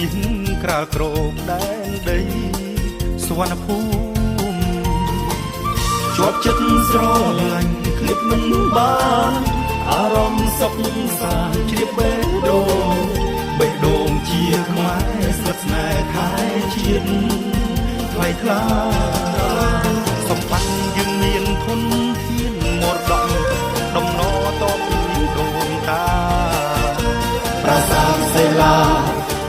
មានក្រាលក្រមដែនដីសុវណ្ណភូមិជាប់ចិត្តស្រឡាញ់ឃ្លាតមិនបានអារម្មណ៍សុខសាន្តជ្រាបបេះដូងជាខ្មែរស្និទ្ធស្នេហ៍ខែជាតិថ្លៃថ្លាសម្បត្តិយើងមានធនធានមរតកដំណរតពីដូនតាប្រាសាទសិលា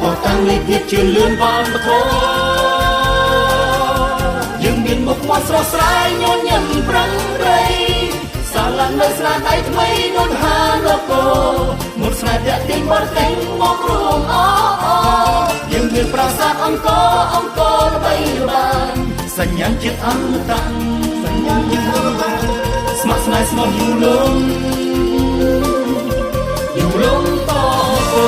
អតាំងលេខទៀតជឿនលឿនបានបធរយើងមានមុខមាត់ស្រស់ស្រាយញញឹមប្រឹងប្រែងសាឡាននៅស្នាដៃថ្មីដូនហានគរមុនស្នេហ៍តាក់ទាញបរទេសមករួមយើងមានប្រាសាទអង្គរល្បីល្បាញសញ្ញាជាតិអមតៈស្ម័គ្រស្នេហ៍ស្មោះយូរលងតអូ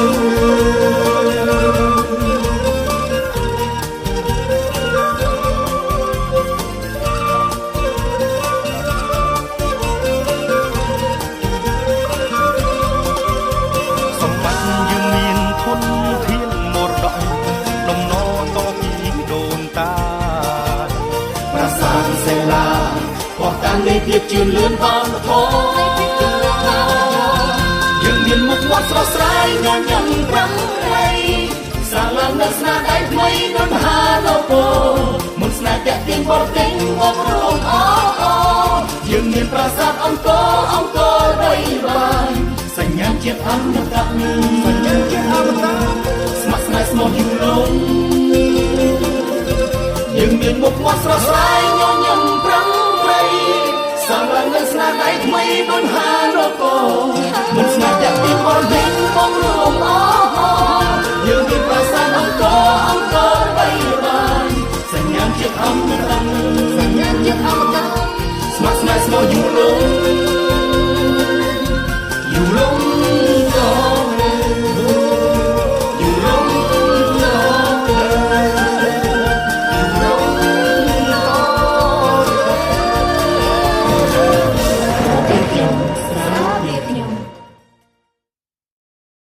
ភាពជឿនលឿនបានបធរយើងមានមុខមាត់ស្រស់ស្រាយញញឹមប្រឹងប្រែងសាឡាននៅស្នាដៃថ្មីដូនហាឡូកូមុនស្នេហ៍តាក់ទាញបរទេសមករួមយើងមានប្រាសាទអង្គរដីបានសញ្ញាជាតិអមតៈស្ម័គ្រស្នេហ៍ស្មោះយូរលងយើងមានមុខមាត់ស្រស់ស្រាយញញឹមប្រឹងសាឡាននៅស្នាដៃថ្មីដូនហាឡូកូមុនស្នេហ៍